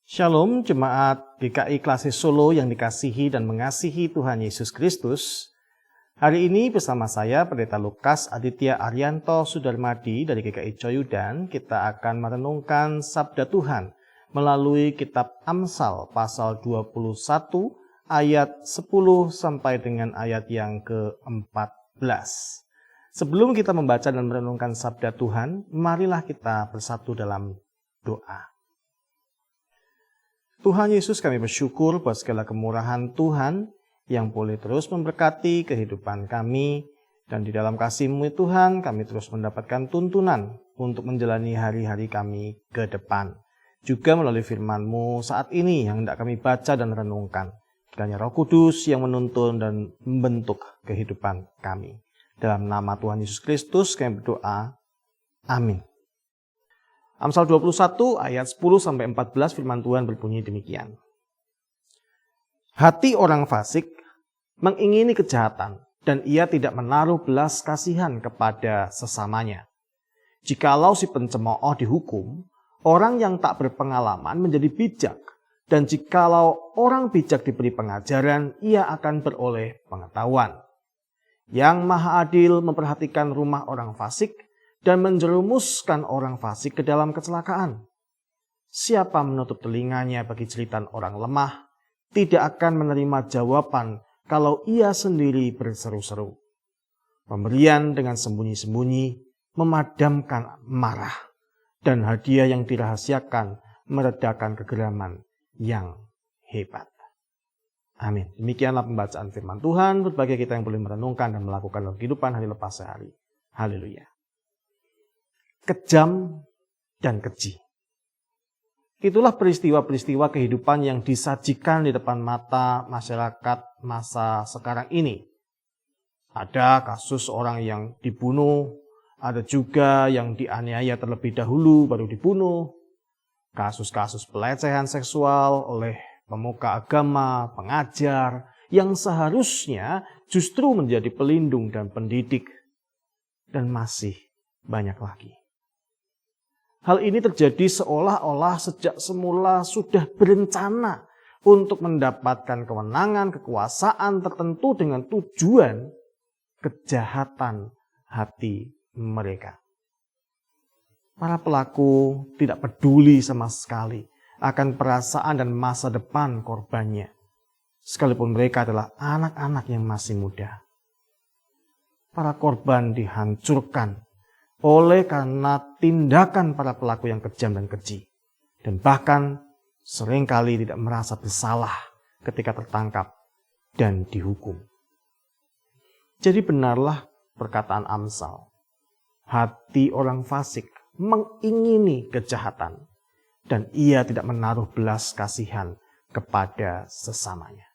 Shalom Jemaat GKI Klasis Solo yang dikasihi dan mengasihi Tuhan Yesus Kristus. Hari ini bersama saya Pendeta Lukas Aditya Arianto Sudarmadi dari GKI Coyudan, kita akan merenungkan Sabda Tuhan melalui kitab Amsal pasal 21 ayat 10 sampai dengan ayat yang ke-14. Sebelum kita membaca dan merenungkan Sabda Tuhan, marilah kita bersatu dalam doa. Tuhan Yesus, kami bersyukur buat segala kemurahan Tuhan yang boleh terus memberkati kehidupan kami. Dan di dalam kasih-Mu Tuhan, kami terus mendapatkan tuntunan untuk menjalani hari-hari kami ke depan. Juga melalui firman-Mu saat ini yang hendak kami baca dan renungkan. Kiranya Roh Kudus yang menuntun dan membentuk kehidupan kami. Dalam nama Tuhan Yesus Kristus kami berdoa. Amin. Amsal 21 ayat 10-14 firman Tuhan berbunyi demikian. Hati orang fasik mengingini kejahatan dan ia tidak menaruh belas kasihan kepada sesamanya. Jikalau si pencemooh dihukum, orang yang tak berpengalaman menjadi bijak, dan jikalau orang bijak diberi pengajaran, ia akan beroleh pengetahuan. Yang Maha Adil memperhatikan rumah orang fasik dan menjerumuskan orang fasik ke dalam kecelakaan. Siapa menutup telinganya bagi jeritan orang lemah, tidak akan menerima jawaban kalau ia sendiri berseru-seru. Pemberian dengan sembunyi-sembunyi memadamkan marah, dan hadiah yang dirahasiakan meredakan kegeraman yang hebat. Amin. Demikianlah pembacaan firman Tuhan. Berbagai kita yang boleh merenungkan dan melakukan dalam kehidupan hari lepas sehari. Haleluya. Kejam dan keji. Itulah peristiwa-peristiwa kehidupan yang disajikan di depan mata masyarakat masa sekarang ini. Ada kasus orang yang dibunuh, ada juga yang dianiaya terlebih dahulu baru dibunuh. Kasus-kasus pelecehan seksual oleh pemuka agama, pengajar, yang seharusnya justru menjadi pelindung dan pendidik. Dan masih banyak lagi. Hal ini terjadi seolah-olah sejak semula sudah berencana untuk mendapatkan kewenangan, kekuasaan tertentu dengan tujuan kejahatan hati mereka. Para pelaku tidak peduli sama sekali akan perasaan dan masa depan korbannya, sekalipun mereka adalah anak-anak yang masih muda. Para korban dihancurkan oleh karena tindakan para pelaku yang kejam dan keji. Dan bahkan seringkali tidak merasa bersalah ketika tertangkap dan dihukum. Jadi benarlah perkataan Amsal. Hati orang fasik mengingini kejahatan. Dan ia tidak menaruh belas kasihan kepada sesamanya.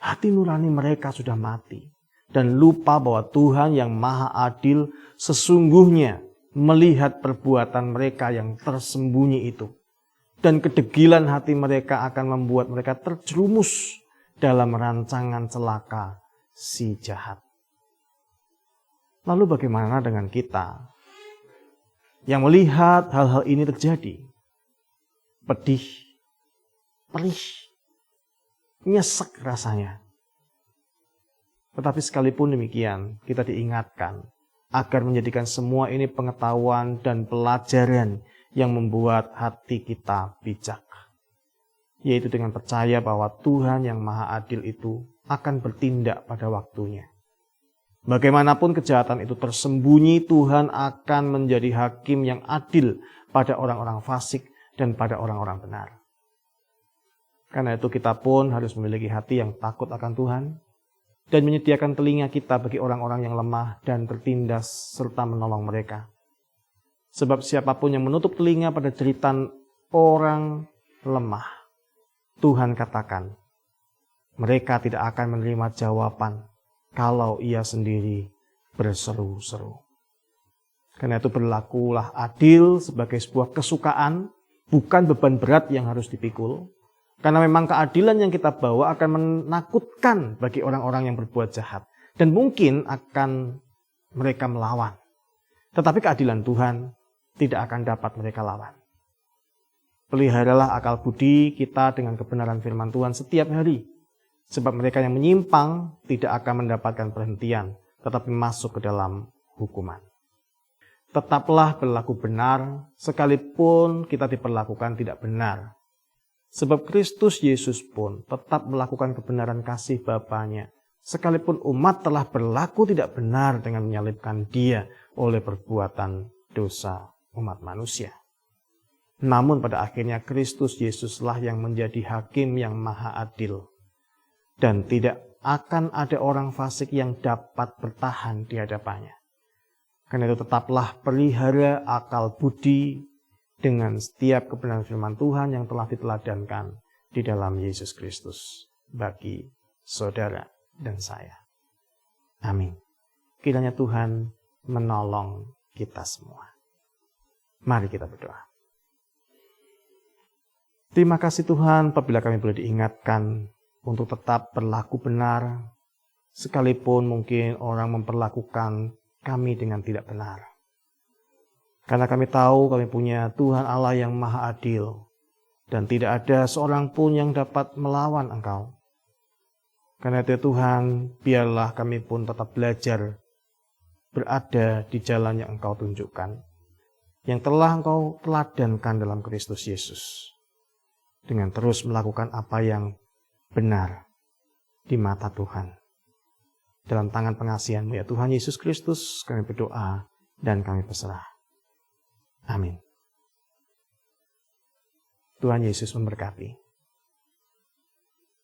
Hati nurani mereka sudah mati. Dan lupa bahwa Tuhan yang Maha Adil sesungguhnya melihat perbuatan mereka yang tersembunyi itu. Dan kedegilan hati mereka akan membuat mereka terjerumus dalam rancangan celaka si jahat. Lalu bagaimana dengan kita yang melihat hal-hal ini terjadi? Pedih, perih, nyesek rasanya. Tetapi sekalipun demikian, kita diingatkan agar menjadikan semua ini pengetahuan dan pelajaran yang membuat hati kita bijak. Yaitu dengan percaya bahwa Tuhan yang Maha Adil itu akan bertindak pada waktunya. Bagaimanapun kejahatan itu tersembunyi, Tuhan akan menjadi hakim yang adil pada orang-orang fasik dan pada orang-orang benar. Karena itu kita pun harus memiliki hati yang takut akan Tuhan, dan menyediakan telinga kita bagi orang-orang yang lemah dan tertindas serta menolong mereka. Sebab siapapun yang menutup telinga pada jeritan orang lemah, Tuhan katakan, mereka tidak akan menerima jawaban kalau ia sendiri berseru-seru. Karena itu berlakulah adil sebagai sebuah kesukaan, bukan beban berat yang harus dipikul. Karena memang keadilan yang kita bawa akan menakutkan bagi orang-orang yang berbuat jahat. Dan mungkin akan mereka melawan. Tetapi keadilan Tuhan tidak akan dapat mereka lawan. Peliharalah akal budi kita dengan kebenaran firman Tuhan setiap hari. Sebab mereka yang menyimpang tidak akan mendapatkan perhentian, tetapi masuk ke dalam hukuman. Tetaplah berlaku benar, sekalipun kita diperlakukan tidak benar. Sebab Kristus Yesus pun tetap melakukan kebenaran kasih Bapa-Nya, sekalipun umat telah berlaku tidak benar dengan menyalibkan Dia oleh perbuatan dosa umat manusia. Namun pada akhirnya Kristus Yesuslah yang menjadi hakim yang maha adil. Dan tidak akan ada orang fasik yang dapat bertahan di hadapannya. Karena itu tetaplah pelihara akal budi dengan setiap kebenaran firman Tuhan yang telah diteladankan di dalam Yesus Kristus bagi saudara dan saya. Amin. Kiranya Tuhan menolong kita semua. Mari kita berdoa. Terima kasih Tuhan apabila kami boleh diingatkan untuk tetap berlaku benar, sekalipun mungkin orang memperlakukan kami dengan tidak benar. Karena kami tahu kami punya Tuhan Allah yang maha adil, dan tidak ada seorang pun yang dapat melawan Engkau. Karena itu Tuhan, biarlah kami pun tetap belajar berada di jalan yang Engkau tunjukkan, yang telah Engkau teladankan dalam Kristus Yesus, dengan terus melakukan apa yang benar di mata Tuhan. Dalam tangan pengasihan-Mu ya Tuhan Yesus Kristus, kami berdoa dan kami berserah. Amin. Tuhan Yesus memberkati.